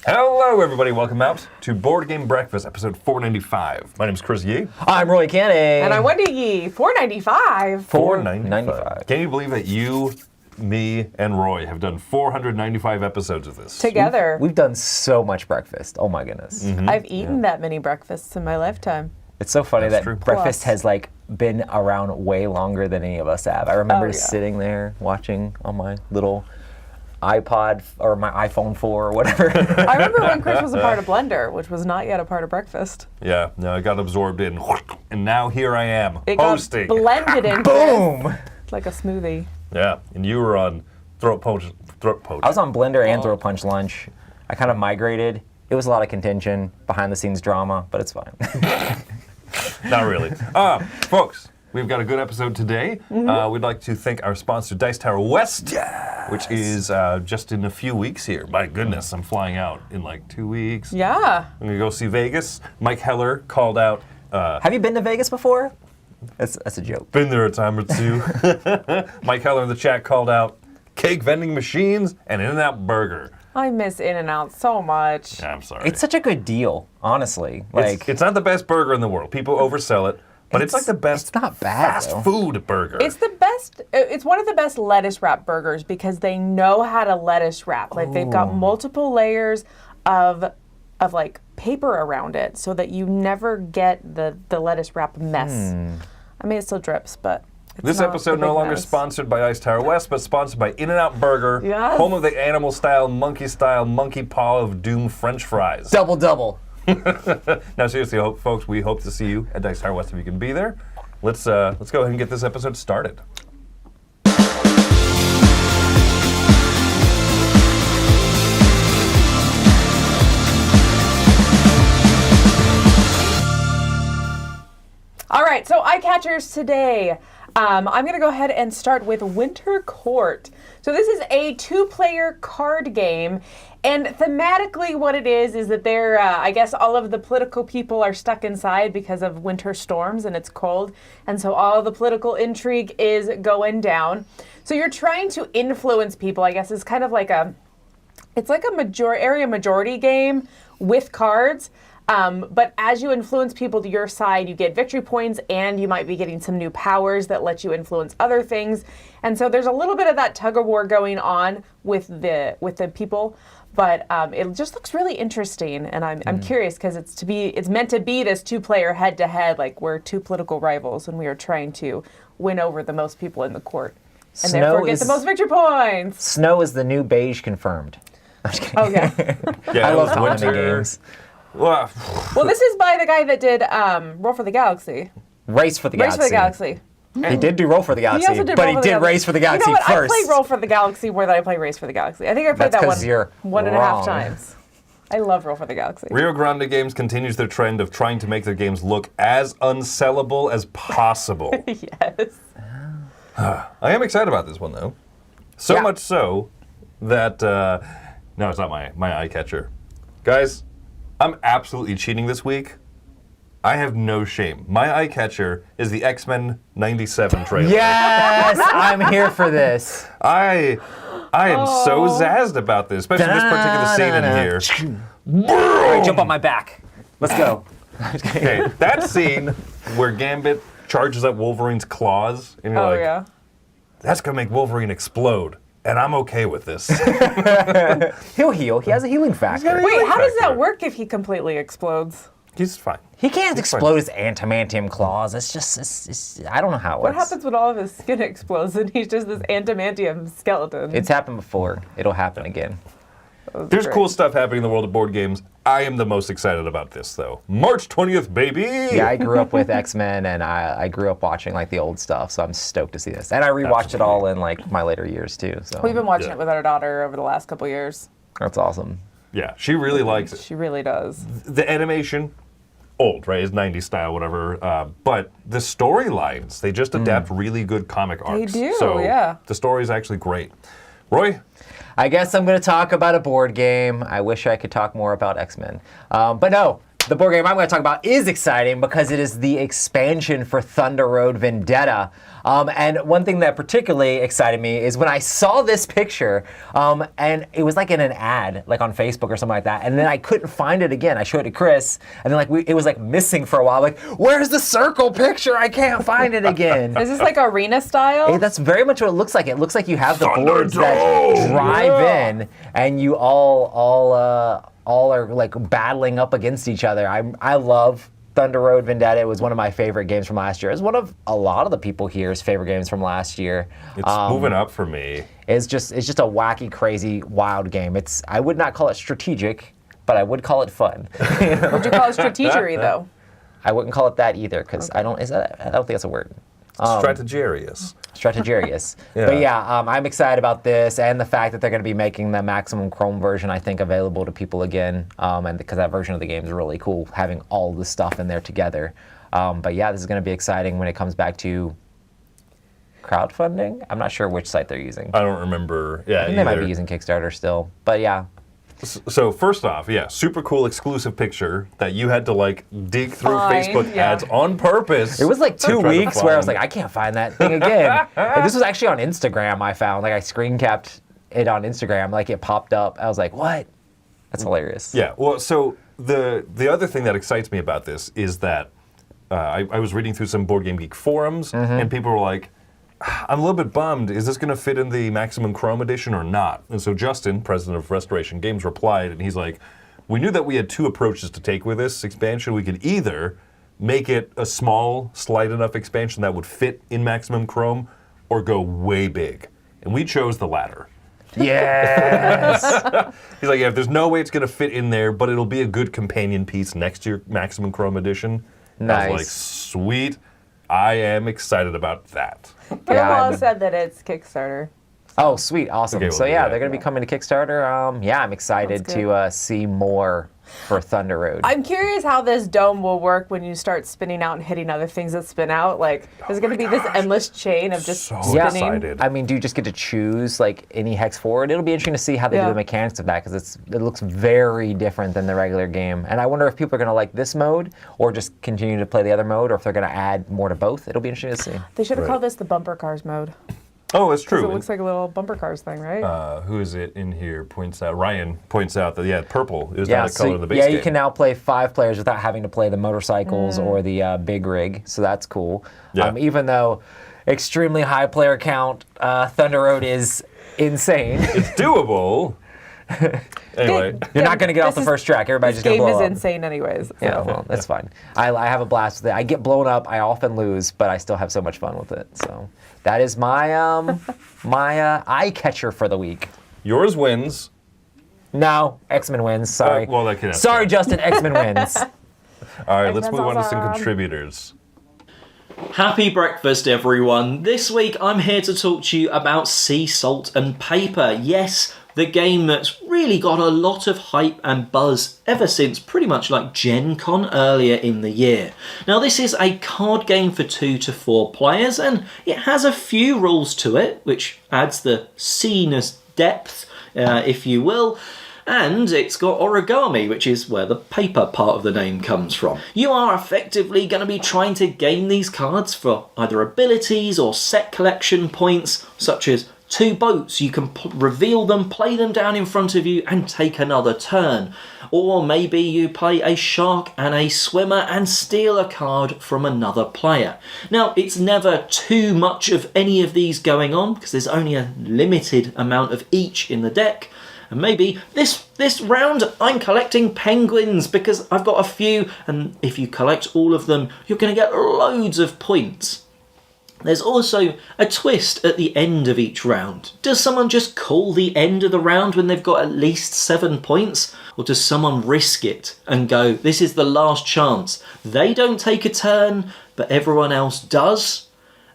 Hello, everybody. Welcome out to Board Game Breakfast, episode 495. My name is Chris Yee. I'm Roy Canning. And I'm Wendy Yee. 495. 495. Can you believe that you, me, and Roy have done 495 episodes of this? Together. We've done so much breakfast. Oh my goodness. Mm-hmm. I've eaten that many breakfasts in my lifetime. It's so funny That's that true. breakfast Plus. has been around way longer than any of us have. I remember yeah. sitting there watching on my little iPod or my iPhone 4 or whatever. I remember when Chris was a part of Blender, which was not yet a part of breakfast. Yeah, no, I got absorbed in, and now here I am, It hosting. got blended in. Boom! Like a smoothie. Yeah, and you were on Throat Poach. I was on Blender and Throw Punch Lunch. I kind of migrated. It was a lot of contention, behind the scenes drama, but it's fine. Not really. Folks, we've got a good episode today. We'd like to thank our sponsor, Dice Tower West, which is just in a few weeks here. My goodness, I'm flying out in like 2 weeks. Yeah. I'm going to go see Vegas. Mike Heller called out. Have you been to Vegas before? That's a joke. Been there a time or two. Mike Heller in the chat called out cake vending machines and In-N-Out Burger. I miss In-N-Out so much. Yeah, I'm sorry. It's such a good deal, honestly. It's not the best burger in the world. People oversell it, but it's like the best It's not bad, fast though. food burger. It's the best. It's one of the best lettuce wrap burgers because they know how to lettuce wrap. Like they've got multiple layers of like paper around it so that you never get the lettuce wrap mess. I mean, it still drips, but it's This not episode a big no longer mess. sponsored by Dice Tower West, but sponsored by In-N-Out Burger, Yes. home of the animal-style, monkey-style, monkey paw of doom French fries. Double. Now, seriously, folks, we hope to see you at Dice Tower West if you can be there. Let's go ahead and get this episode started. All right, so eye catchers today. I'm going to go ahead and start with Winter Court. So this is a two-player card game, and thematically what it is that they're, I guess all of the political people are stuck inside because of winter storms and it's cold, and so all the political intrigue is going down. So you're trying to influence people, I guess it's kind of like it's like a area majority game with cards. But as you influence people to your side, you get victory points and you might be getting some new powers that let you influence other things. And so there's a little bit of that tug of war going on with the people, but it just looks really interesting. And I'm curious because it's meant to be this two-player head-to-head, like we're two political rivals and we are trying to win over the most people in the court. And therefore get the most victory points. Snow is the new beige confirmed. I'm just kidding. Oh, yeah. Yeah, I it love was holiday winter. games. Well, Well, this is by the guy that did Roll for the Galaxy. Race for the Race Galaxy. for the Galaxy. He did do Roll for the Galaxy, also did but Roll he for the did Galaxy. Race for the Galaxy You know what? first. I play Roll for the Galaxy more than I play Race for the Galaxy. I think I played That's that 'cause you're one and a half wrong. times. I love Roll for the Galaxy. Rio Grande Games continues their trend of trying to make their games look as unsellable as possible. Yes. I am excited about this one, though. So Yeah. much so that, no, it's not my eye catcher. Guys, I'm absolutely cheating this week. I have no shame. My eye catcher is the X-Men 97 trailer. Yes, I'm here for this. I am so zazzed about this, especially this particular scene in here. All right, jump on my back. Let's go. Okay, that scene where Gambit charges up Wolverine's claws, and you're Oh, like, yeah. that's gonna make Wolverine explode, and I'm okay with this. He'll heal. He has a healing factor. got a- Wait, how does factor. that work if he completely explodes? He's fine. He can't He's fine. explode his adamantium claws. It's just I don't know how it What works. happens when all of his skin explodes and he's just this adamantium skeleton? It's happened before. It'll happen again. There's great. cool stuff happening in the world of board games. I am the most excited about this, though. March 20th, baby! Yeah, I grew up with X-Men, and I grew up watching like the old stuff, so I'm stoked to see this. And I rewatched it all in like my later years too. So We've been watching Yeah. it with our daughter over the last couple years. that's awesome. Yeah, she really likes it. She really does. The animation, old, right? It's 90s style, whatever. But the storylines, they just adapt really good comic arcs. do, so yeah. The story is actually great. Roy? I guess I'm going to talk about a board game. I wish I could talk more about X-Men. But no, The board game I'm going to talk about is exciting because it is the expansion for Thunder Road Vendetta. And one thing that particularly excited me is when I saw this picture, and it was like in an ad, like on Facebook or something like that, and then I couldn't find it again. I showed it to Chris, and then it was like missing for a while. Like, where's the circle picture? I can't find it again. Is this like arena style? Hey, that's very much what it looks like. It looks like you have the boards that drive in, and you all are like battling up against each other. I love Thunder Road Vendetta. It was one of my favorite games from last year. It's one of a lot of the people here's favorite games from last year. It's moving up for me. It's just a wacky, crazy, wild game. I would not call it strategic, but I would call it fun. Would you call it strategery though? I wouldn't call it that either because I don't think that's a word. Strategarious. Strategarious. But yeah, I'm excited about this and the fact that they're going to be making the Maximum Chrome version, I think, available to people again. And because that version of the game is really cool, having all the stuff in there together. But yeah, this is going to be exciting when it comes back to crowdfunding. I'm not sure which site they're using. I don't remember. Yeah, I think they might be using Kickstarter still. But yeah. So first off, super cool exclusive picture that you had to like dig through Facebook ads on purpose. It was like 2 weeks where I was like, I can't find that thing again. And this was actually on Instagram. I found I screen capped it on Instagram. Like it popped up. I was like, what? That's hilarious. Yeah. Well, so the other thing that excites me about this is that I was reading through some Board Game Geek forums and people were like, I'm a little bit bummed. Is this going to fit in the Maximum Chrome edition or not? And so Justin, president of Restoration Games, replied, and he's like, we knew that we had two approaches to take with this expansion. We could either make it a small, slight enough expansion that would fit in Maximum Chrome, or go way big. And we chose the latter. Yes! He's like, if there's no way it's going to fit in there, but it'll be a good companion piece next to your Maximum Chrome edition. Nice. I was like, sweet. I am excited about that. Kettlebell said that it's Kickstarter. Oh, sweet. Awesome. Okay, well, So yeah, they're going to be coming to Kickstarter. I'm excited to see more for Thunder Road. I'm curious how this dome will work when you start spinning out and hitting other things that spin out. Like, there's going to be this endless chain of just spinning. Excited. I mean, do you just get to choose like any hex forward? It'll be interesting to see how they do the mechanics of that because it looks very different than the regular game. And I wonder if people are going to like this mode or just continue to play the other mode, or if they're going to add more to both. It'll be interesting to see. They should have called this the bumper cars mode. Oh, it's true. It looks like a little bumper cars thing, right? Who is it in here? Ryan points out that purple is not a color in the base game. You can now play 5 players without having to play the motorcycles or the big rig, so that's cool. Yeah. Even though extremely high player count, Thunder Road is insane. It's doable. Anyway, You're not going to get off the first track. Everybody's just going to blow up. This game is insane anyways. So. Yeah, well, that's fine. I have a blast with it. I get blown up. I often lose, but I still have so much fun with it. So that is my my eye catcher for the week. Yours wins. No, X-Men wins. Sorry. Well, that can happen. Sorry, Justin. X-Men wins. All right, let's X-Men's move on to some awesome. contributors. Happy breakfast, everyone. This week I'm here to talk to you about Sea Salt and Paper. Yes, the game that's really got a lot of hype and buzz ever since pretty much like Gen Con earlier in the year. Now, this is a card game for 2 to 4 players, and it has a few rules to it, which adds the sea-ness depth, if you will. And it's got origami, which is where the paper part of the name comes from. You are effectively going to be trying to gain these cards for either abilities or set collection points, such as 2 boats. You can reveal them, play them down in front of you, and take another turn. Or maybe you play a shark and a swimmer and steal a card from another player. Now, it's never too much of any of these going on, because there's only a limited amount of each in the deck. And maybe this round I'm collecting penguins because I've got a few, and if you collect all of them, you're going to get loads of points. There's also a twist at the end of each round. Does someone just call the end of the round when they've got at least 7 points? Or does someone risk it and go, this is the last chance? They don't take a turn, but everyone else does.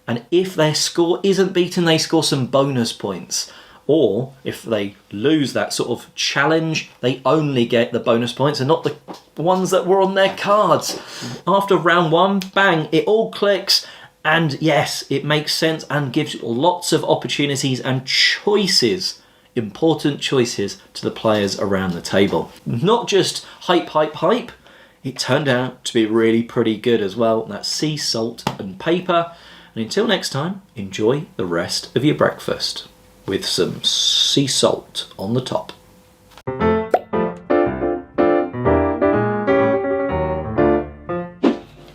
And if their score isn't beaten, they score some bonus points. Or, if they lose that sort of challenge, they only get the bonus points and not the ones that were on their cards. After round 1, bang, it all clicks. And yes, it makes sense and gives lots of opportunities and choices, important choices to the players around the table. Not just hype, hype, hype. It turned out to be really pretty good as well. That's sea salt and paper. And until next time, enjoy the rest of your breakfast with some sea salt on the top.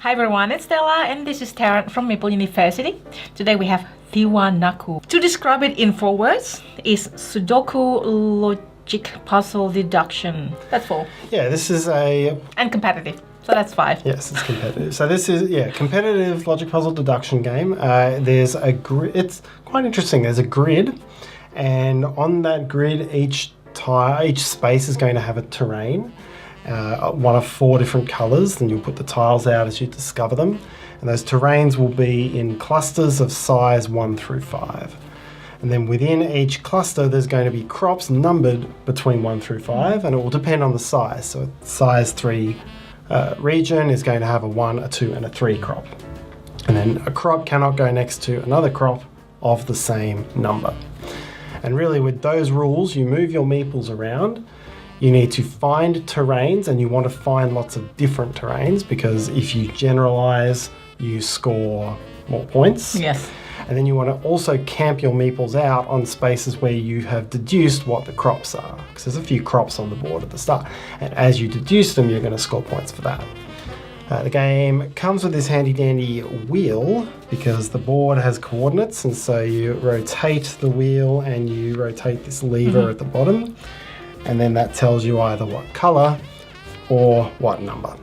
Hi everyone, it's Stella and this is Taryn from Maple University. Today we have Tanaku. To describe it in 4 words is Sudoku logic puzzle deduction. That's 4. Yeah, this is a... And competitive. So that's 5. Yes, it's competitive. So this is, competitive logic puzzle deduction game. There's a grid. It's quite interesting. There's a grid, and on that grid, each space is going to have a terrain. One of 4 different colours, then you'll put the tiles out as you discover them. And those terrains will be in clusters of size 1 through 5. And then within each cluster, there's going to be crops numbered between 1 through 5, and it will depend on the size. So size 3 region is going to have a 1, a 2, and a 3 crop. And then a crop cannot go next to another crop of the same number. And really with those rules, you move your meeples around. You need to find terrains, and you want to find lots of different terrains, because if you generalize, you score more points. Yes. And then you want to also camp your meeples out on spaces where you have deduced what the crops are, because there's a few crops on the board at the start. And as you deduce them, you're going to score points for that. The game comes with this handy dandy wheel, because the board has coordinates, and so you rotate the wheel and you rotate this lever at the bottom. And then that tells you either what colour or what number.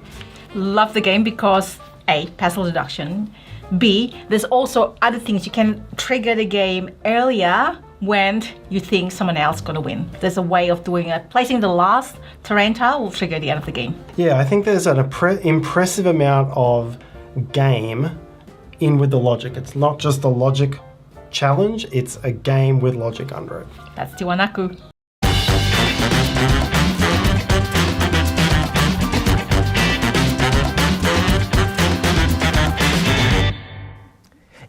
Love the game because A, puzzle deduction. B, there's also other things. You can trigger the game earlier when you think someone else is going to win. There's a way of doing it. Placing the last terrain tile will trigger the end of the game. Yeah, I think there's an impressive amount of game in with the logic. It's not just a logic challenge, it's a game with logic under it. That's Tanaku.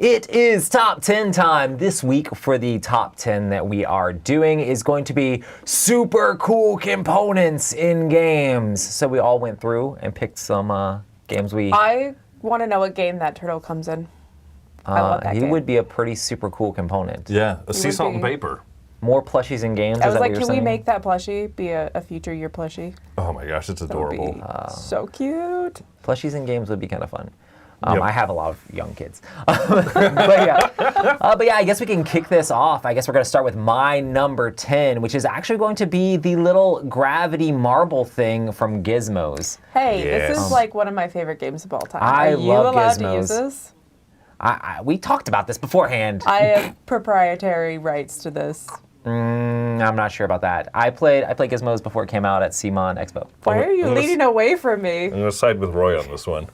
It is top 10 time. This week for the top 10 that we are doing is going to be super cool components in games. So we all went through and picked some games I want to know what game that turtle comes in. I love that he game. would be a pretty super cool component. Yeah, a sea would salt and be. paper. More plushies in games. I is was that like, what can you're we saying? make that plushie be a future year plushie? Oh my gosh, it's That would be adorable. so cute. Plushies in games would be kind of fun. Yep. I have a lot of young kids. but yeah, I guess we can kick this off. I guess we're going to start with my number 10, which is actually going to be the little gravity marble thing from Gizmos. Hey, Yes. this is like one of my favorite games of all time. I Are you love allowed to Gizmos. use this? We talked about this beforehand. I have proprietary rights to this. I'm not sure about that. I played Gizmos before it came out at CMON Expo. Why are you I'm gonna leading away from me? I'm going to side with Roy on this one.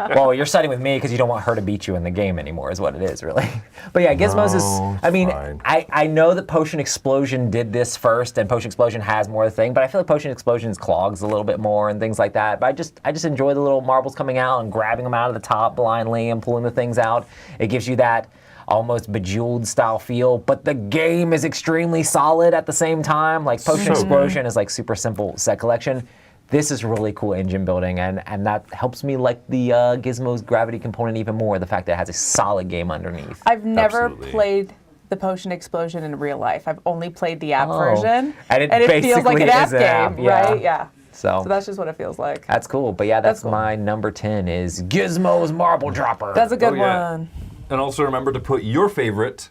Well, you're siding with me because you don't want her to beat you in the game anymore, is what it is, really. But yeah, Gizmos No, is. I mean, fine. I know that Potion Explosion did this first, and Potion Explosion has more of the thing, but I feel like Potion Explosion's clogs a little bit more and things like that. But I just enjoy the little marbles coming out and grabbing them out of the top blindly and pulling the things out. It gives you that almost Bejeweled style feel, but the game is extremely solid at the same time. Like Potion So Explosion is like super simple set collection. This is really cool engine building, and that helps me like the Gizmos gravity component even more, the fact that it has a solid game underneath. I've never Absolutely. played the Potion Explosion in real life. I've only played the app version. And it feels like basically an app is an game, app, yeah. right? Yeah. So So that's just what it feels like. that's cool. But yeah, that's That's cool. my number 10 is Gizmos Marble Dropper. That's a good Oh, yeah. one. And also remember to put your favorite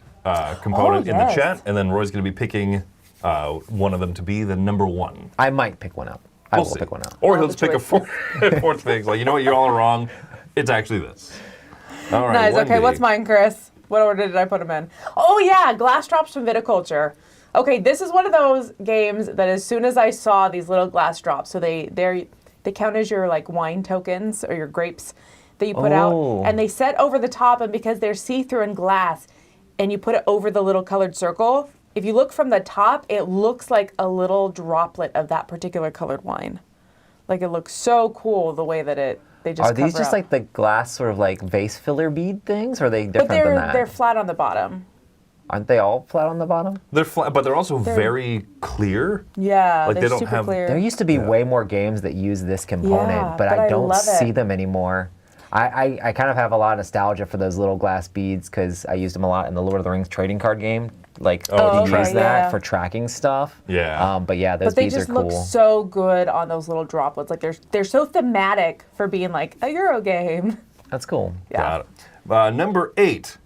component in the yes. chat, and then Roy's going to be picking one of them to be the number 1. I might pick one up. I We'll will see. pick one up. Or I'll he'll have just pick a fourth thing. It's like, you know what, you're all wrong. It's actually this. All right, Nice. Wendy. Okay, what's mine, Chris? What order did I put them in? Oh yeah, glass drops from viticulture. Okay, this is one of those games that as soon as I saw these little glass drops, so they count as your like wine tokens or your grapes that you put Oh. out, and they set over the top, and because they're see-through and glass, and you put it over the little colored circle, if you look from the top, it looks like a little droplet of that particular colored wine. Like it looks so cool the way that they just Are these cover just up. like the glass sort of like vase filler bead things, or are they But different than that? they're flat on the bottom. Aren't they all flat on the bottom? They're flat, but they're also very clear. Yeah, Like, they're they don't super have- clear. There used to be way more games that use this component, Yeah, but but I I don't love see it. them anymore. I kind of have a lot of nostalgia for those little glass beads because I used them a lot in the Lord of the Rings trading card game. Like, Oh, to okay, use that yeah. for tracking stuff. Yeah. But yeah, those But they beads are just cool. look so good on those little droplets. Like they're so thematic for being like a Euro game. That's cool. Got it. Number 8,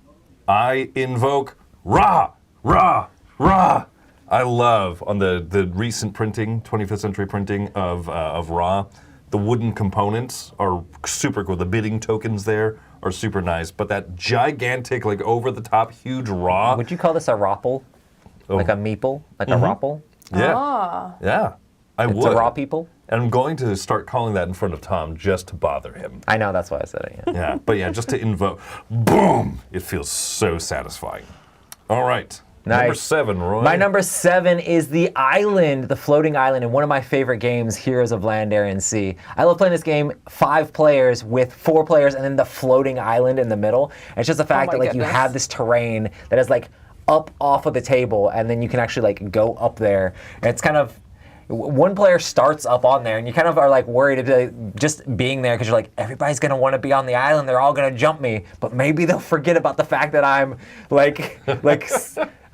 I invoke Ra, Ra, Ra. I love on the recent printing, 25th century printing of Ra. The wooden components are super cool. The bidding tokens there are super nice. But that gigantic, like over the top, huge Ra. Would you call this a ropple? Oh. Like a meeple? Like a ropple? Yeah. Yeah. I It's would. a raw people? And I'm going to start calling that in front of Tom just to bother him. I know, that's why I said it. Yeah. Yeah, but yeah, just to invoke, boom! It feels so satisfying. All right, number Nice. 7, Roy. My number 7 is the island, the floating island, in one of my favorite games, Heroes of Land, Air, and Sea. I love playing this game 5 players with 4 players and then the floating island in the middle. And it's just the fact my that like you goodness. have this terrain that is like up off of the table and then you can actually like go up there. And it's kind of, one player starts up on there and you kind of are like worried about just being there because you're like, everybody's going to want to be on the island. They're all going to jump me. But maybe they'll forget about the fact that I'm like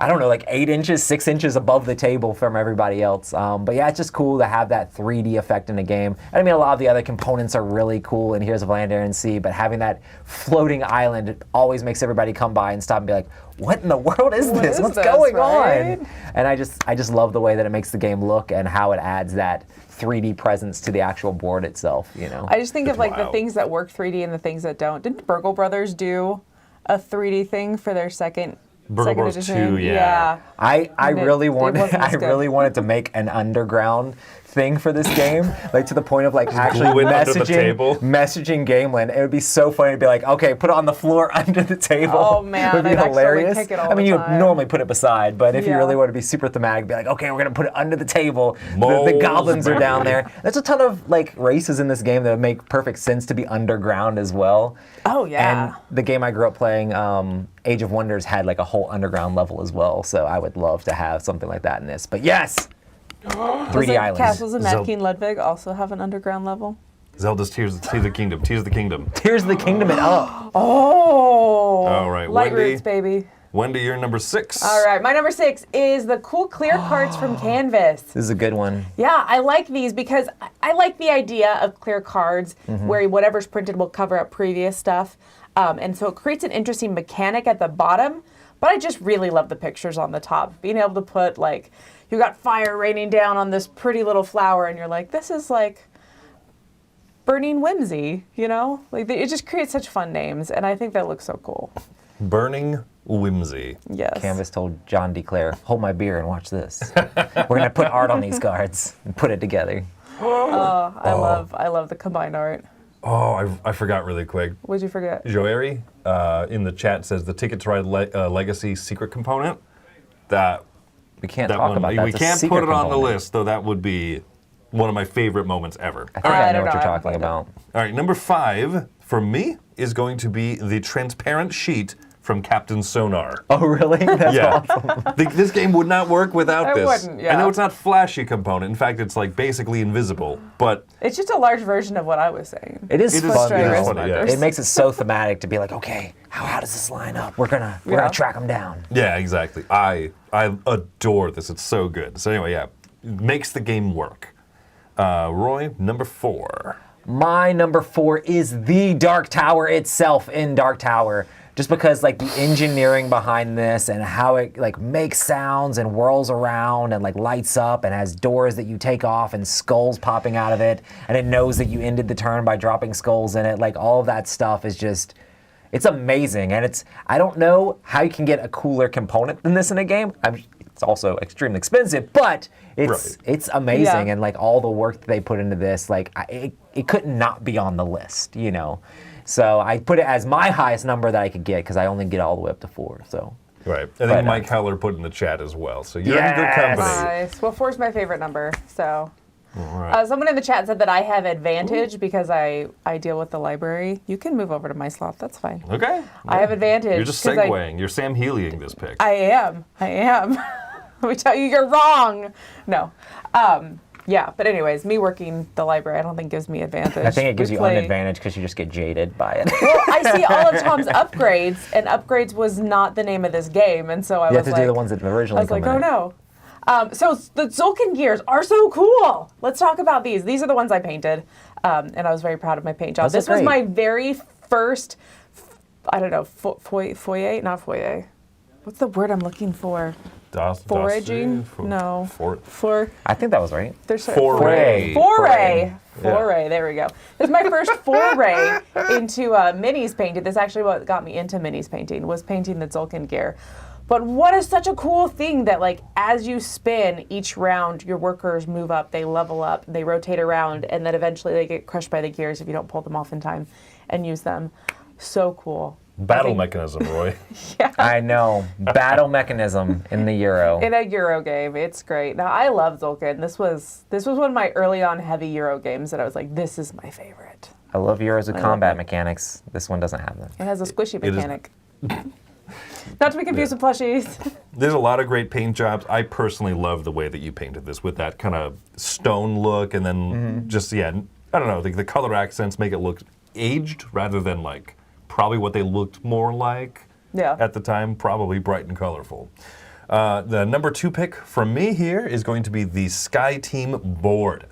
I don't know, like 8 inches, 6 inches above the table from everybody else. But yeah, it's just cool to have that 3D effect in a game. I mean, a lot of the other components are really cool in Heroes of Land, Air, and Sea, but having that floating island always makes everybody come by and stop and be like, what in the world is What this? is What's this, going right? on? And I just love the way that it makes the game look and how it adds that 3D presence to the actual board itself, you know? I just think of like the wild. things that work 3D and the things that don't. Didn't Burgle Brothers do a 3D thing for their second Bros. edition? 2, yeah. I And really it wanted wasn't as I good. really wanted to make an underground thing for this game, like to the point of like actually glue it under the table. messaging Gameland. It would be so funny to be like, okay, put it on the floor under the table. Oh, man, it would be I'd actually hilarious. kick it all I mean, the you time. normally put it beside, but if you Yeah. really want to be super thematic, be like, okay, we're gonna put it under the table. The Moles, goblins are down baby. there. There's a ton of like races in this game that would make perfect sense to be underground as well. Oh, yeah. And the game I grew up playing, Age of Wonders, had like a whole underground level as well. So I would love to have something like that in this. But yes, 3D Doesn't islands. Castles of Mad Zel- King Ludwig also have an underground level? Zelda's Tears of the Kingdom. Tears of the Kingdom. Here's the kingdom and up. Oh. All right, Light Wendy. Roots, baby. Wendy, you're number 6. All right, my number 6 is the cool clear cards from Canvas. This is a good one. Yeah, I like these because I like the idea of clear cards where whatever's printed will cover up previous stuff. And so it creates an interesting mechanic at the bottom, but I just really love the pictures on the top. Being able to put like, you got fire raining down on this pretty little flower and you're like, this is like burning whimsy, you know? Like it just creates such fun names and I think that looks so cool. Burning Whimsy. Yes. Canvas told John DeClaire, hold my beer and watch this. We're going to put art on these cards and put it together. I love the combined art. Oh, I forgot really quick. What'd you forget? Joeri in the chat says the Ticket to Ride Legacy secret component. That We can't that talk one, about that. we It's a can't secret put it on the component. list, though that would be one of my favorite moments ever. I think I I don't know what know, you're I haven't talking played it. about. All right, number 5 for me is going to be the transparent sheet from Captain Sonar. Oh, really? That's Yeah. awesome. This game would not work without It this. wouldn't, yeah. I know it's not flashy component. In fact, it's like basically invisible. But It's just a large version of what I was saying. It is It is- fun. it is though. funny, yeah. It makes it so thematic to be like, okay, how does this line up? We're gonna track them down. yeah, exactly. I adore this. It's so good. So anyway, yeah, it makes the game work. Roy, number 4. My number 4 is the Dark Tower itself in Dark Tower. Just because like the engineering behind this and how it like makes sounds and whirls around and like lights up and has doors that you take off and skulls popping out of it and it knows that you ended the turn by dropping skulls in it. Like all of that stuff is just, it's amazing. And I don't know how you can get a cooler component than this in a game. It's also extremely expensive, but it's amazing. Yeah. And like all the work that they put into this, like it could not be on the list, you know? So I put it as my highest number that I could get because I only get all the way up to 4. So Right. And But, then Mike Heller put in the chat as well. So you're in good Yes. company. Nice. Well, 4 is my favorite number, so right. Someone in the chat said that I have advantage because I deal with the library. You can move over to my slot. That's fine. Okay. I have advantage. You're just 'cause segueing. You're Sam Healying this pick. I am. Let me tell you, you're wrong. No. Yeah, but anyways, me working the library, I don't think gives me advantage. I think it gives We you play- an advantage because you just get jaded by it. Well, I see all of Tom's upgrades, and upgrades was not the name of this game, and so I You was have to like, do the ones that originally I was come like, in. oh no. So the Zulkin gears are so cool. Let's talk about these. These are the ones I painted, and I was very proud of my paint job. Those are This was great. my very first, I don't know, foyer, not foyer. What's the word I'm looking for? Foraging? No. For I think that was right. there's Foray. Foray. Yeah. There we go. This is my first foray into minis painting. This is actually what got me into minis painting, was painting the Zulkin gear. But what is such a cool thing that, like, as you spin each round, your workers move up, they level up, they rotate around, and then eventually they get crushed by the gears if you don't pull them off in time and use them. So cool. Battle mechanism, Roy. I know. Battle mechanism in the Euro. In a Euro game, it's great. Now I love Zulkin. This was one of my early on heavy Euro games that I was like, this is my favorite. I love Euros with combat mechanics. This one doesn't have them. It has a squishy is- mechanic. Not to be confused with plushies. There's a lot of great paint jobs. I personally love the way that you painted this with that kind of stone look, and then just, I don't know, the color accents make it look aged rather than like probably what they looked more like at the time, probably bright and colorful. The number 2 pick from me here is going to be the Sky Team board.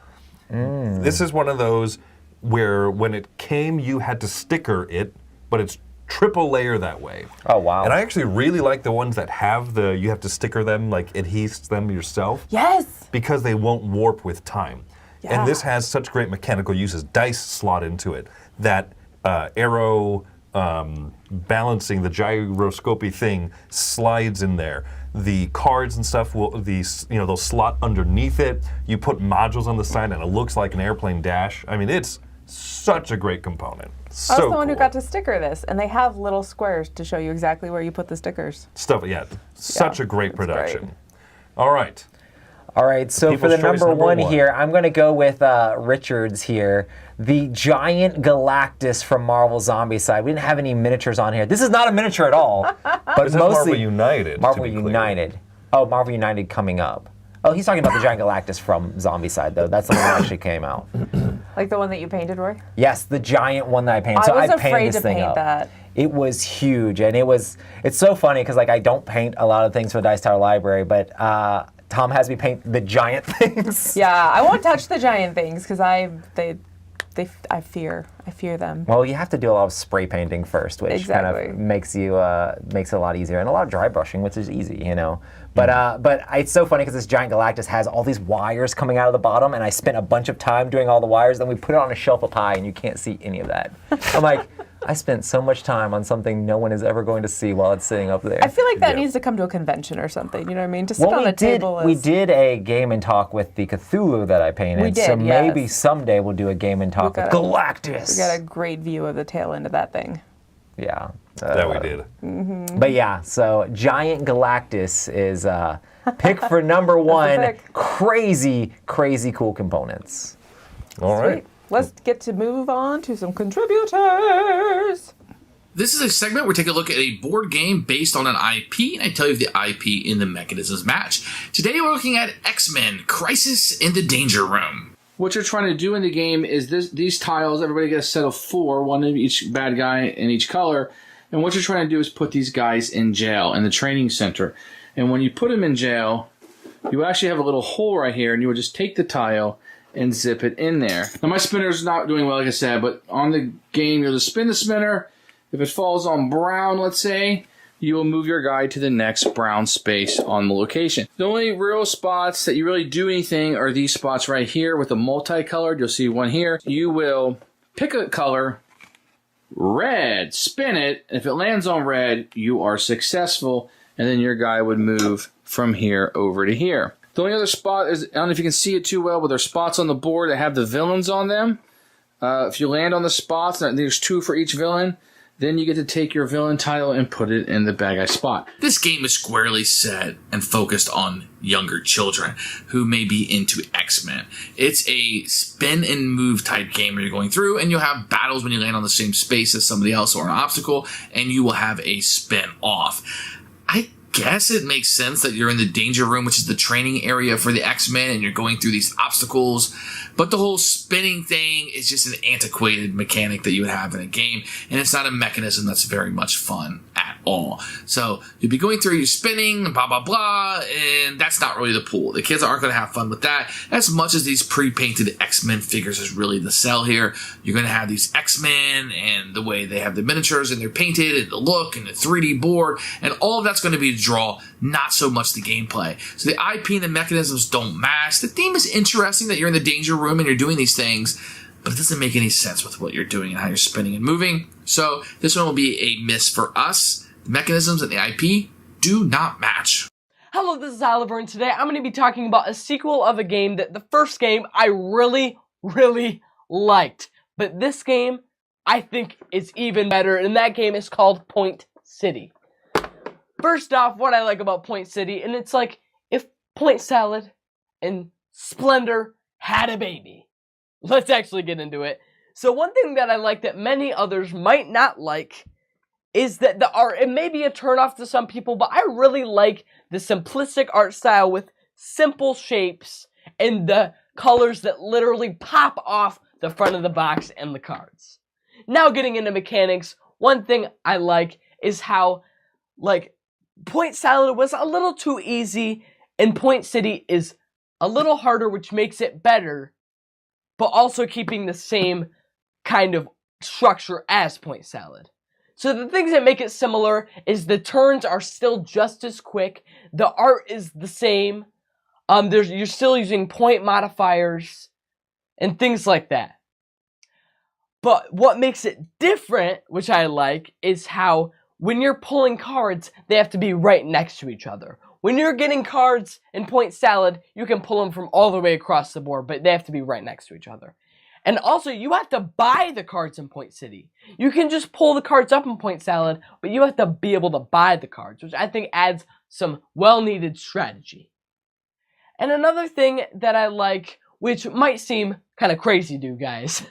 This is one of those where when it came, you had to sticker it, but it's triple layer that way. Oh, wow. And I actually really like the ones that have you have to sticker them, like adhese them yourself. Yes. Because they won't warp with time. Yeah. And this has such great mechanical uses. Dice slot into it. That arrow balancing, the gyroscopy thing slides in there. The cards and stuff they'll slot underneath it. You put modules on the side and it looks like an airplane dash. I mean, it's such a great component. So I was the one who cool. got to sticker this, and they have little squares to show you exactly where you put the stickers. Stuff, such a great it's production. great. All right. All right, so for People's the choice number number one one. here, I'm going to go with Richards here. The giant Galactus from Marvel Zombicide. We didn't have any miniatures on here. This is not a miniature at all, but This is mostly Marvel United. Marvel to be clear. United. Oh, Marvel United coming up. Oh, he's talking about the giant Galactus from Zombicide, though. That's the one that actually came out. Like the one that you painted, Roy? Yes, the giant one that I painted. I So was I painted afraid this to thing paint up. that. It was huge, and it's so funny because like I don't paint a lot of things for the Dice Tower Library, but Tom has me paint the giant things. Yeah, I won't touch the giant things because I fear them. Well, you have to do a lot of spray painting first, which kind Exactly. of makes it a lot easier, and a lot of dry brushing, which is easy, you know. But it's so funny because this giant Galactus has all these wires coming out of the bottom, and I spent a bunch of time doing all the wires. Then we put it on a shelf up high, and you can't see any of that. I'm like, I spent so much time on something no one is ever going to see while it's sitting up there. I feel like that Yeah. needs to come to a convention or something. You know what I mean? To sit on a table. We did a game and talk with the Cthulhu that I painted. We did, so maybe yes. someday we'll do a game and talk with got a- Galactus. We got a great view of the tail end of that thing. Yeah. That we did. But yeah, so Giant Galactus is pick for number one. pick. Crazy, crazy cool components. All right. Sweet. Let's get to move on to some contributors. This is a segment where we take a look at a board game based on an IP, and I tell you if the IP and the mechanisms match. Today we're looking at X-Men Crisis in the Danger Room. What you're trying to do in the game is these tiles, everybody gets a set of 4, one of each bad guy in each color, and what you're trying to do is put these guys in jail, in the training center. And when you put them in jail, you actually have a little hole right here, and you would just take the tile and zip it in there. Now my spinner's not doing well, like I said, but on the game, you'll just spin the spinner. If it falls on brown, let's say, you will move your guy to the next brown space on the location. The only real spots that you really do anything are these spots right here with the multicolored. You'll see one here. You will pick a color, red, spin it. If it lands on red, you are successful, and then your guy would move from here over to here. The only other spot is, I don't know if you can see it too well, but there's spots on the board that have the villains on them. If you land on the spots, and there's 2 for each villain, Then you get to take your villain tile and put it in the bad guy spot. This game is squarely set and focused on younger children who may be into X-Men. It's a spin and move type game where you're going through and you'll have battles when you land on the same space as somebody else or an obstacle, and you will have a spin off. I guess it makes sense that you're in the danger room, which is the training area for the X-Men, and you're going through these obstacles. But the whole spinning thing is just an antiquated mechanic that you would have in a game, and it's not a mechanism that's very much fun at all. So you'll be going through, you're spinning, blah, blah, blah, and that's not really the pool. The kids aren't going to have fun with that as much as these pre-painted X-Men figures is really the sell here. You're going to have these X-Men and the way they have the miniatures and they're painted and the look and the 3D board, and all of that's going to be a draw, not so much the gameplay. So the IP and the mechanisms don't match. The theme is interesting that you're in the danger room and you're doing these things, but it doesn't make any sense with what you're doing and how you're spinning and moving. So this one will be a miss for us. The mechanisms and the IP do not match. Hello, this is Oliver, and today I'm going to be talking about a sequel of a game that the first game I really, really liked. But this game, I think, is even better, and that game is called Point City. First off, what I like about Point City, and it's like if Point Salad and Splendor had a baby. Let's actually get into it. So one thing that I like that many others might not like is that the art, it may be a turnoff to some people, but I really like the simplistic art style with simple shapes and the colors that literally pop off the front of the box and the cards. Now getting into mechanics, one thing I like is how, like, Point Salad was a little too easy and Point City is a little harder, which makes it better, but also keeping the same kind of structure as Point Salad. So the things that make it similar is the turns are still just as quick, the art is the same, you're still using point modifiers, and things like that. But what makes it different, which I like, is how when you're pulling cards, they have to be right next to each other. When you're getting cards in Point Salad, you can pull them from all the way across the board, but they have to be right next to each other. And also, you have to buy the cards in Point City. You can just pull the cards up in Point Salad, but you have to be able to buy the cards, which I think adds some well-needed strategy. And another thing that I like, which might seem kind of crazy to you guys,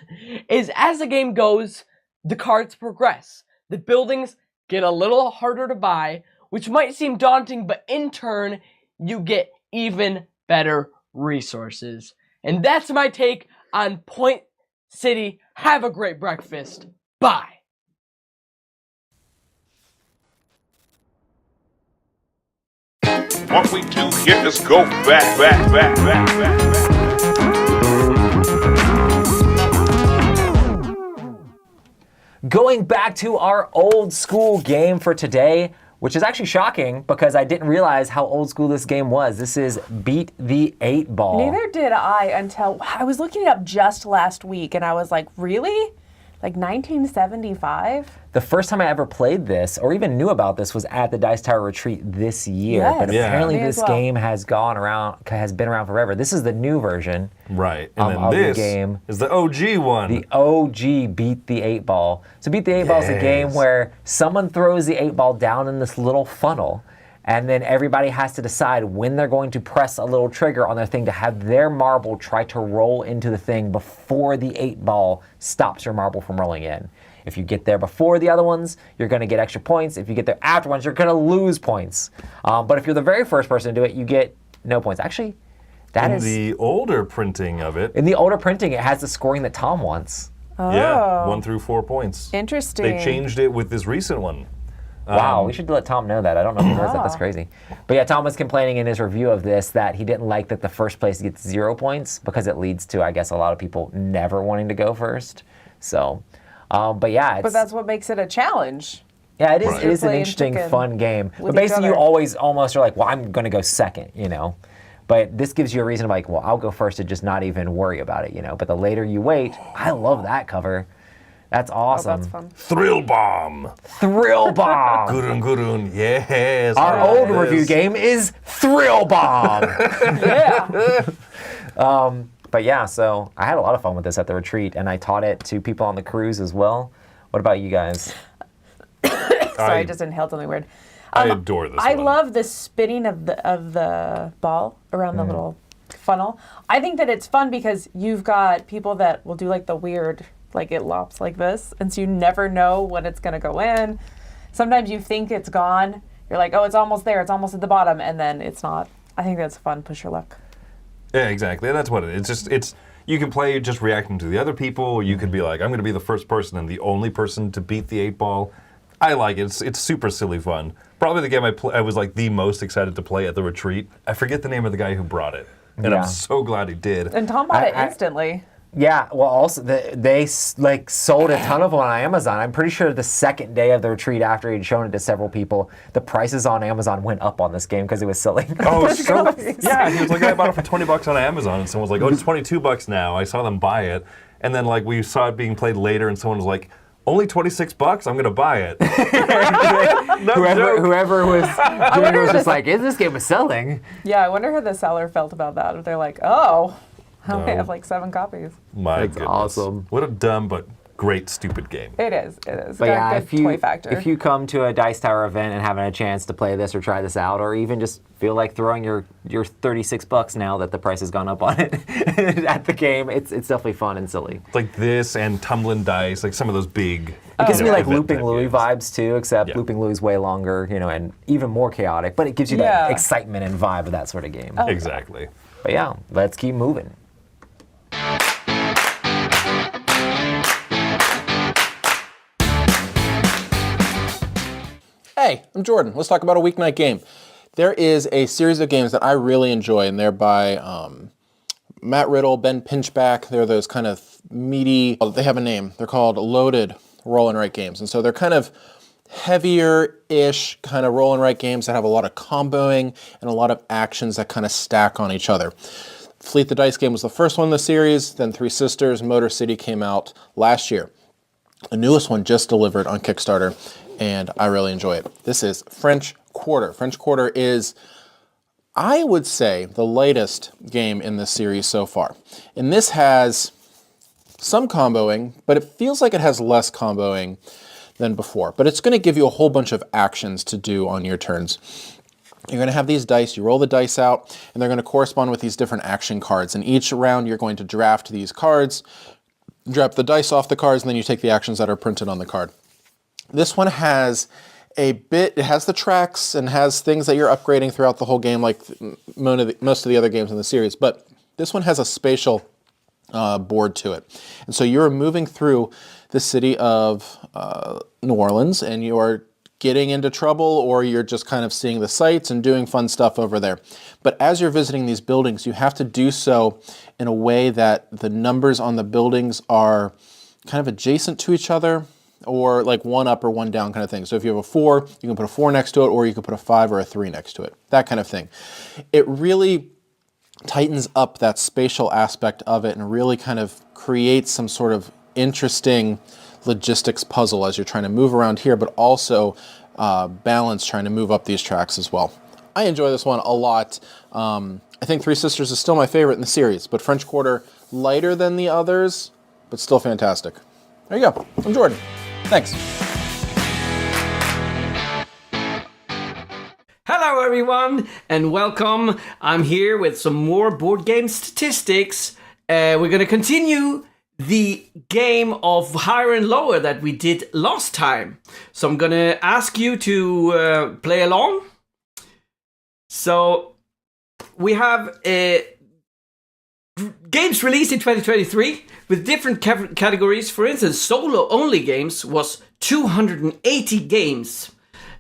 is as the game goes, the cards progress. The buildings get a little harder to buy, which might seem daunting, but in turn, you get even better resources. And that's my take on Point City. Have a great breakfast. Bye. What we do here is go back. Going back to our old school game for today, which is actually shocking because I didn't realize how old school this game was. This is Beat the 8 Ball. Neither did I until I was looking it up just last week, and I was like, really? Like 1975? The first time I ever played this, or even knew about this, was at the Dice Tower Retreat this year. Yes. But apparently Me as this well. game has been around forever. This is the new version. Right. And then of the this game. is the OG one. The OG Beat the 8 Ball. So Beat the 8 Ball is a game where someone throws the 8 ball down in this little funnel, and then everybody has to decide when they're going to press a little trigger on their thing to have their marble try to roll into the thing before the 8 ball stops your marble from rolling in. If you get there before the other ones, you're going to get extra points. If you get there afterwards, you're going to lose points. But if you're the very first person to do it, you get no points. Actually, that is... In the older printing of it. In the older printing, it has the scoring that Tom wants. Yeah, 1 through 4 points. Interesting. They changed it with this recent one. Wow, we should let Tom know that. I don't know if he knows that. That's crazy. But yeah, Tom was complaining in his review of this that he didn't like that the first place gets 0 points because it leads to, I guess, a lot of people never wanting to go first. So, but yeah. But that's what makes it a challenge. Yeah, it is, Right. it is an Playing interesting, chicken fun game. with But each basically, you other. always almost are like, well, I'm going to go second, you know. But this gives you a reason to like, well, I'll go first and just not even worry about it, you know. But the later you wait, I love that cover. That's awesome. Oh, that's fun. Thrill Bomb. Thrill Bomb. Gurun, yes. Our old review game is Thrill Bomb. Yeah. But yeah, so I had a lot of fun with this at the retreat, and I taught it to people on the cruise as well. What about you guys? Sorry, I just inhaled something weird. I adore this I one. love the spinning of the ball around the little funnel. I think that it's fun because you've got people that will do like the weird, like it lops like this, and so you never know when it's going to go in. Sometimes you think it's gone. You're like, oh, it's almost there. It's almost at the bottom, and then it's not. I think that's fun. Push your luck. Yeah, exactly. That's what it is. It's you can play just reacting to the other people, or you could be like, I'm going to be the first person and the only person to beat the 8-ball. I like it. It's super silly fun. Probably the game I was like the most excited to play at the retreat. I forget the name of the guy who brought it, and I'm so glad he did. And Tom bought it instantly. Yeah, well, also they like sold a ton of them on Amazon. I'm pretty sure the second day of the retreat, after he'd shown it to several people, the prices on Amazon went up on this game because it was selling. Oh, yeah, he was like, I bought it for $20 on Amazon, and someone was like, oh, it's $22 now. I saw them buy it, and then like we saw it being played later, and someone was like, only $26? I'm gonna buy it. Whoever was doing it was just like, this game was selling. Yeah, I wonder how the seller felt about that. If they're like, oh, I only have like 7 copies. My That's goodness. awesome. What a dumb but great stupid game. It is. It is. But Got yeah, a good toy factor. if you come to a Dice Tower event and having a chance to play this or try this out, or even just feel like throwing your $36 now that the price has gone up on it at the game, it's definitely fun and silly. It's like this and Tumbling Dice, like some of those big. It gives me like event Looping type Louie games. vibes too, except Looping Louie's way longer, and even more chaotic, but it gives you that excitement and vibe of that sort of game. Exactly. But yeah, let's keep moving. Hey, I'm Jordan. Let's talk about a weeknight game. There is a series of games that I really enjoy, and they're by Matt Riddle, Ben Pinchback. They're those kind of meaty, they have a name. They're called loaded roll and write games. And so they're kind of heavier-ish kind of roll and write games that have a lot of comboing and a lot of actions that kind of stack on each other. Fleet the Dice game was the first one in the series, then Three Sisters, Motor City came out last year. The newest one just delivered on Kickstarter, and I really enjoy it. This is French Quarter. French Quarter is, I would say, the latest game in this series so far. And this has some comboing, but it feels like it has less comboing than before. But it's going to give you a whole bunch of actions to do on your turns. You're going to have these dice, you roll the dice out, and they're going to correspond with these different action cards. And each round you're going to draft these cards, drop the dice off the cards, and then you take the actions that are printed on the card. This one has it has the tracks and has things that you're upgrading throughout the whole game like most of the other games in the series, but this one has a spatial board to it. And so you're moving through the city of New Orleans, and you are getting into trouble, or you're just kind of seeing the sights and doing fun stuff over there. But as you're visiting these buildings, you have to do so in a way that the numbers on the buildings are kind of adjacent to each other, or like one up or one down kind of thing. So if you have a 4, you can put a 4 next to it, or you can put a 5 or a 3 next to it, that kind of thing. It really tightens up that spatial aspect of it and really kind of creates some sort of interesting logistics puzzle as you're trying to move around here, but also balance trying to move up these tracks as well. I enjoy this one a lot. I think Three Sisters is still my favorite in the series, but French Quarter, lighter than the others, but still fantastic. There you go. I'm Jordan. Thanks. Hello everyone and welcome. I'm here with some more board game statistics. We're going to continue the game of higher and lower that we did last time. So I'm going to ask you to play along. So we have games released in 2023 with different categories. For instance, solo-only games was 280 games.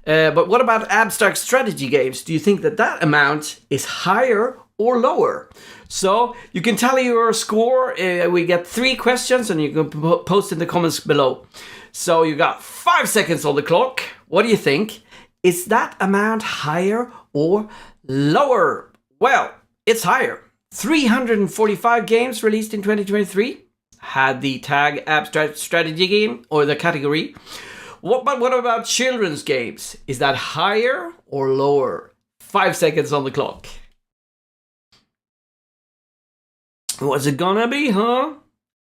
But what about abstract strategy games? Do you think that amount is higher or lower? So you can tally your score. We get 3 questions and you can post in the comments below. So you got 5 seconds on the clock. What do you think? Is that amount higher or lower? Well, it's higher. 345 games released in 2023 had the tag abstract strategy game or the category. What about children's games? Is that higher or lower? 5 seconds on the clock. What's it gonna be, huh?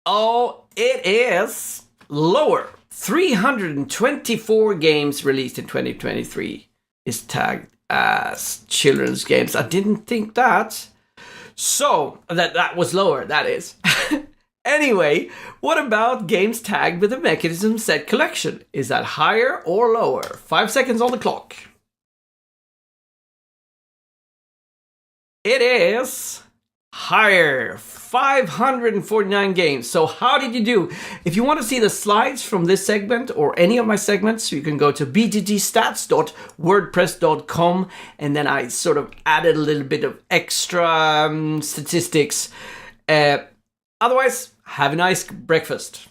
Oh, it is lower. 324 games released in 2023 is tagged as children's games. I didn't think that. So, that was lower, that is. Anyway, what about games tagged with a mechanism set collection? Is that higher or lower? 5 seconds on the clock. It is higher. 549 games. So how did you do? If you want to see the slides from this segment or any of my segments, you can go to bggstats.wordpress.com, and then I sort of added a little bit of extra statistics. Otherwise, have a nice breakfast.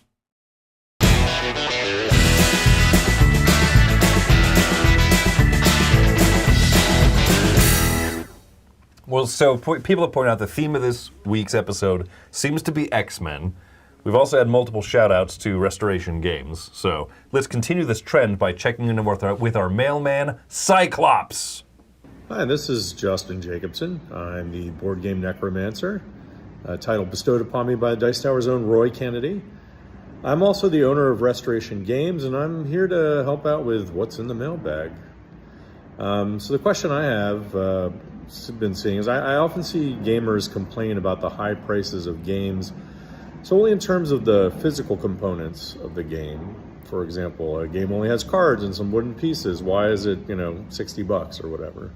Well, so people have pointed out the theme of this week's episode seems to be X-Men. We've also had multiple shout-outs to Restoration Games. So let's continue this trend by checking in with our mailman, Cyclops. Hi, this is Justin Jacobson. I'm the board game necromancer, a title bestowed upon me by Dice Tower's own Roy Kennedy. I'm also the owner of Restoration Games, and I'm here to help out with what's in the mailbag. So the question I have been seeing is I often see gamers complain about the high prices of games solely in terms of the physical components of the game. For example, a game only has cards and some wooden pieces. Why is it, $60 or whatever?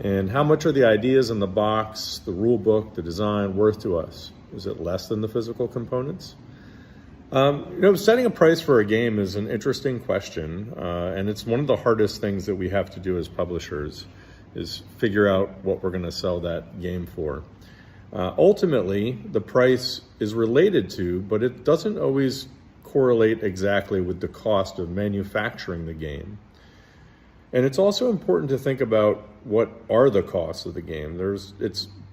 And how much are the ideas in the box, the rule book, the design worth to us? Is it less than the physical components? Setting a price for a game is an interesting question, and it's one of the hardest things that we have to do as publishers, is figure out what we're going to sell that game for. Ultimately, the price is related to, but it doesn't always correlate exactly with the cost of manufacturing the game. And it's also important to think about what are the costs of the game.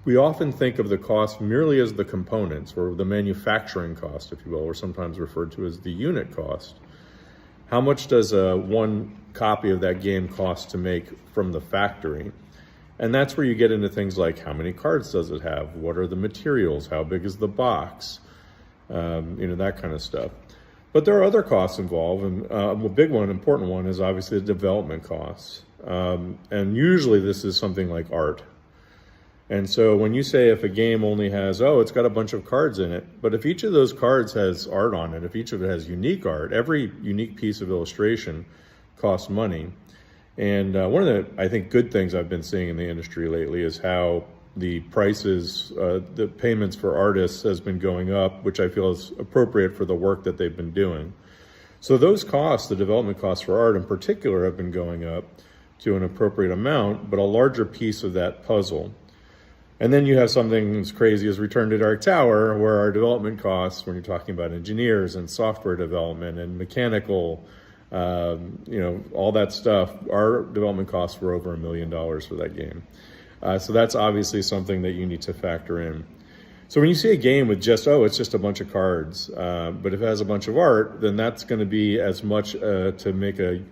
We often think of the cost merely as the components, or the manufacturing cost, if you will, or sometimes referred to as the unit cost. How much does one copy of that game cost to make from the factory? And that's where you get into things like how many cards does it have? What are the materials? How big is the box? That kind of stuff. But there are other costs involved, and a big one, important one, is obviously the development costs. And usually this is something like art. And so when you say if a game only has, it's got a bunch of cards in it, but if each of those cards has art on it, if each of it has unique art, every unique piece of illustration costs money. And one of the, I think, good things I've been seeing in the industry lately is how the prices, the payments for artists has been going up, which I feel is appropriate for the work that they've been doing. So those costs, the development costs for art in particular, have been going up to an appropriate amount, but a larger piece of that puzzle. And then you have something as crazy as Return to Dark Tower, where our development costs, when you're talking about engineers and software development and mechanical, all that stuff, our development costs were over $1 million for that game. So that's obviously something that you need to factor in. So when you see a game with just, it's just a bunch of cards, but if it has a bunch of art, then that's going to be as much to make a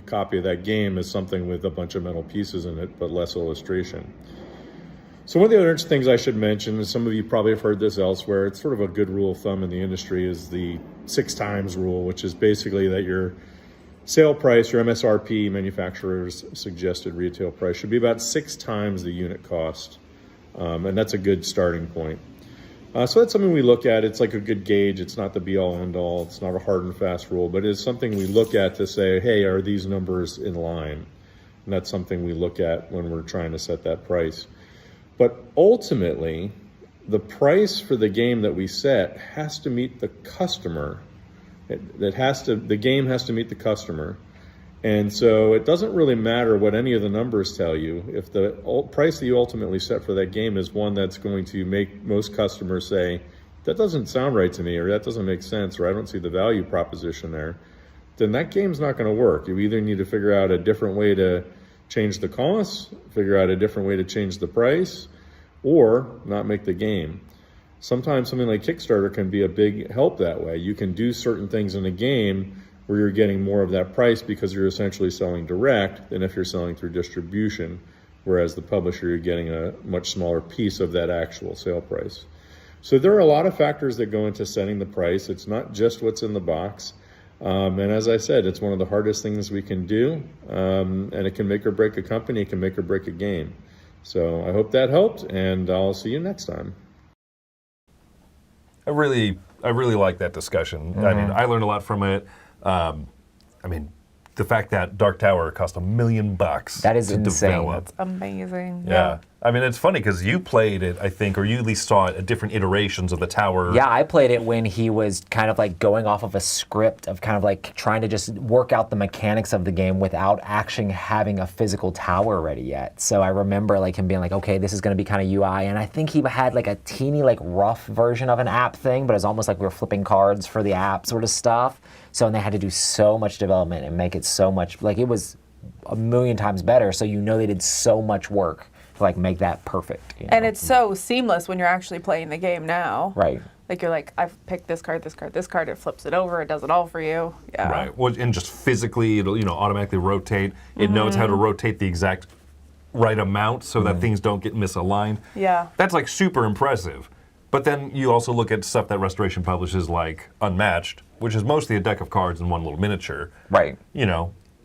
copy of that game as something with a bunch of metal pieces in it, but less illustration. So one of the other things I should mention, and some of you probably have heard this elsewhere, it's sort of a good rule of thumb in the industry, is the 6 times rule, which is basically that your sale price, your MSRP, manufacturer's suggested retail price, should be about 6 times the unit cost. And that's a good starting point. So that's something we look at. It's like a good gauge. It's not the be-all, end-all. It's not a hard and fast rule, but it's something we look at to say, hey, are these numbers in line? And that's something we look at when we're trying to set that price. But ultimately, the price for the game that we set has to meet the customer. The game has to meet the customer. And so it doesn't really matter what any of the numbers tell you. If the price that you ultimately set for that game is one that's going to make most customers say, that doesn't sound right to me, or that doesn't make sense, or I don't see the value proposition there, then that game's not going to work. You either need to figure out a different way to change the costs, figure out a different way to change the price, or not make the game. Sometimes something like Kickstarter can be a big help that way. You can do certain things in a game where you're getting more of that price because you're essentially selling direct than if you're selling through distribution, whereas the publisher, you're getting a much smaller piece of that actual sale price. So there are a lot of factors that go into setting the price. It's not just what's in the box. And as I said, it's one of the hardest things we can do, and it can make or break a company, it can make or break a game. So I hope that helped, and I'll see you next time. I really like that discussion. I mean, I learned a lot from it. I mean, the fact that Dark Tower cost $1 million That is to insane. develop. That's amazing. Yeah. I mean, it's funny because you played it, I think, or you at least saw it at different iterations of the tower. Yeah, I played it when he was kind of like going off of a script of kind of like trying to just work out the mechanics of the game without actually having a physical tower ready yet. So I remember like him being like, okay, this is going to be kind of UI. And I think he had like a teeny like rough version of an app thing, but it's almost like we were flipping cards for the app sort of stuff. So and they had to do so much development and make it so much, like it was a million times better. So you know they did so much work to like make that perfect. You know? And it's so seamless when you're actually playing the game now. Right. Like you're like, I've picked this card, this card, this card. It flips it over. It does it all for you. Yeah. Right. Well, and just physically, it'll automatically rotate. It knows how to rotate the exact right amount so that things don't get misaligned. Yeah. That's like super impressive. But then you also look at stuff that Restoration publishes like Unmatched, which is mostly a deck of cards in one little miniature. Right.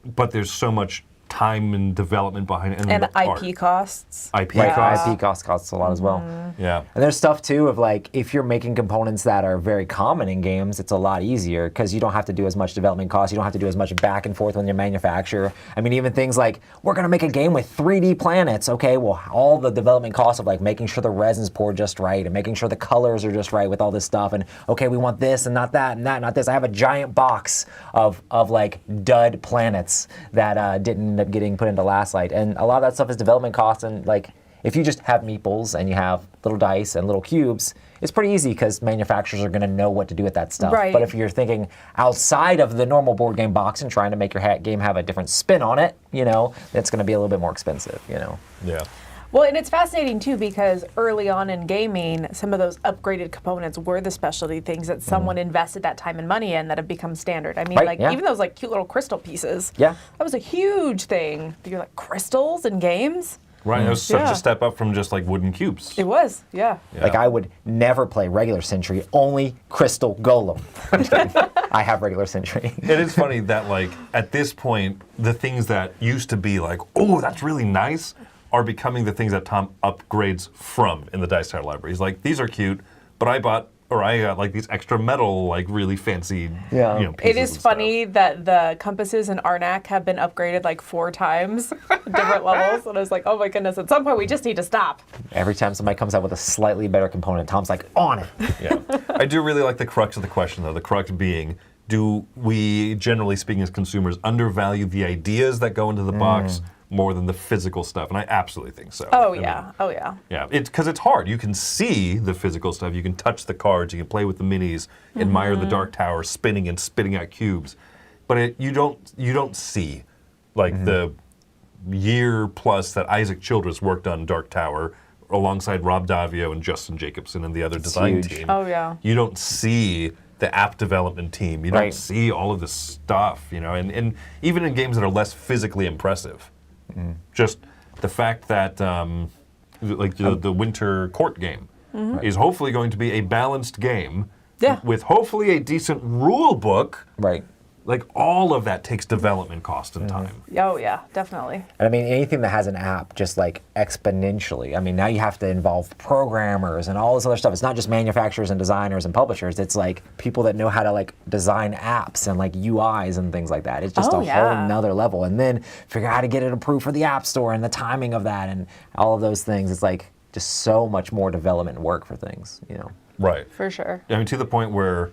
But there's so much time and development behind it. And the art. IP costs. IP Right, costs. IP costs a lot as well. Yeah. And there's stuff too of like, if you're making components that are very common in games, it's a lot easier because you don't have to do as much development costs. You don't have to do as much back and forth when you manufacture. I mean, even things like, we're going to make a game with 3D planets. Okay, well, all the development costs of like making sure the resin's poured just right and making sure the colors are just right with all this stuff. And okay, we want this and not that and that, not this. I have a giant box of like dud planets that didn't end up getting put into Last Light. And a lot of that stuff is development costs, and like, if you just have meeples and you have little dice and little cubes, it's pretty easy because manufacturers are going to know what to do with that stuff. Right. But if you're thinking outside of the normal board game box and trying to make your game have a different spin on it, it's going to be a little bit more expensive, Yeah. Well, and it's fascinating too because early on in gaming, some of those upgraded components were the specialty things that someone invested that time and money in that have become standard. I mean, Right, yeah. even those like cute little crystal pieces. Yeah. That was a huge thing. You're like, crystals in games? Right. It was such Yeah. a step up from just like wooden cubes. It was, yeah. Like, I would never play regular Sentry, only Crystal Golem. I'm just kidding. I have regular Sentry. It is funny that like at this point, the things that used to be like, oh, that's really nice, are becoming the things that Tom upgrades from in the Dice Tower library. He's like, these are cute, but I got like these extra metal, like really fancy, pieces. It is and funny that the compasses in Arnak have been upgraded like 4 times, different levels, and I was like, oh my goodness, at some point we just need to stop. Every time somebody comes out with a slightly better component, Tom's like, on it. Yeah. I do really like the crux of the question, though. The crux being, do we, generally speaking as consumers, undervalue the ideas that go into the box more than the physical stuff? And I absolutely think so. Oh, I mean, yeah. Oh, yeah. yeah, because it's hard. You can see the physical stuff. You can touch the cards. You can play with the minis, admire the Dark Tower spinning and spitting out cubes. But you don't see like the year plus that Isaac Childress worked on Dark Tower alongside Rob Davio and Justin Jacobson and the other design huge. team. Oh, yeah. You don't see the app development team. You don't Right. see all of this stuff, and even in games that are less physically impressive. Just the fact that, like the Winter Court game is hopefully going to be a balanced game with hopefully a decent rule book. Right. Like all of that takes development cost and time. Oh, yeah, definitely. And I mean, anything that has an app, just like exponentially. I mean, now you have to involve programmers and all this other stuff. It's not just manufacturers and designers and publishers. It's like people that know how to like design apps and like UIs and things like that. It's just whole nother level. And then figure out how to get it approved for the App Store and the timing of that and all of those things. It's like just so much more development work for things, Right. For sure. I mean, to the point where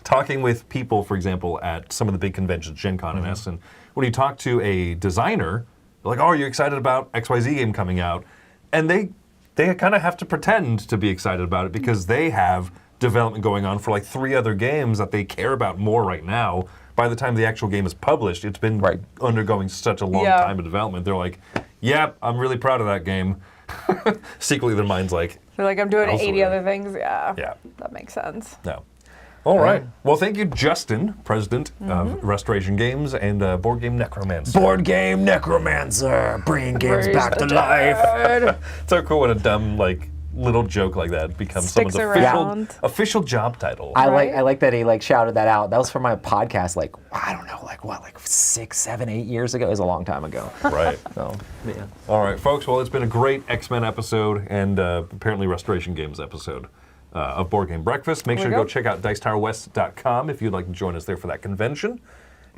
talking with people, for example, at some of the big conventions, Gen Con and Essen, when you talk to a designer, they're like, oh, are you excited about XYZ game coming out? And they kind of have to pretend to be excited about it because they have development going on for like 3 other games that they care about more right now. By the time the actual game is published, it's been undergoing such a long time of development. They're like, yep, I'm really proud of that game. Secretly, their mind's like, They're like, I'm doing 80 elsewhere. other things. Yeah. Yeah. That makes sense. No. All right. Well, thank you, Justin, president of Restoration Games and Board Game Necromancer. Board Game Necromancer, bringing games back to life. It's so cool when a dumb, like, little joke like that becomes Sticks someone's around. official job title. I Right? like that he like shouted that out. That was for my podcast, like I don't know, like 6, 7, 8 years ago. It was a long time ago. Right. So yeah. All right, folks. Well, it's been a great X-Men episode and apparently Restoration Games episode of Board Game Breakfast. Make sure to go check out DicetowerWest.com if you'd like to join us there for that convention.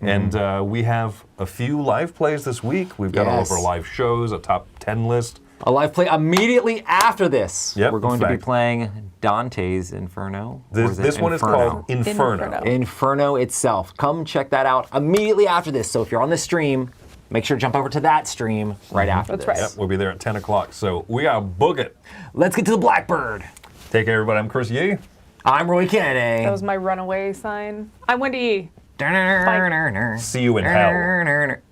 And we have a few live plays this week. We've got all of our live shows, a top 10 list. A live play immediately after this. Yep, We're going in to be fact. playing Dante's Inferno. Or is it This one is called Inferno. Inferno. Inferno itself. Come check that out immediately after this. So if you're on the stream, make sure to jump over to that stream right after That's this. right. Yep, we'll be there at 10 o'clock. So we gotta book it. Let's get to the Blackbird. Take care, everybody. I'm Chris Yee. I'm Roy Kennedy. That was my runaway sign. I'm Wendy. Bye. See you in hell.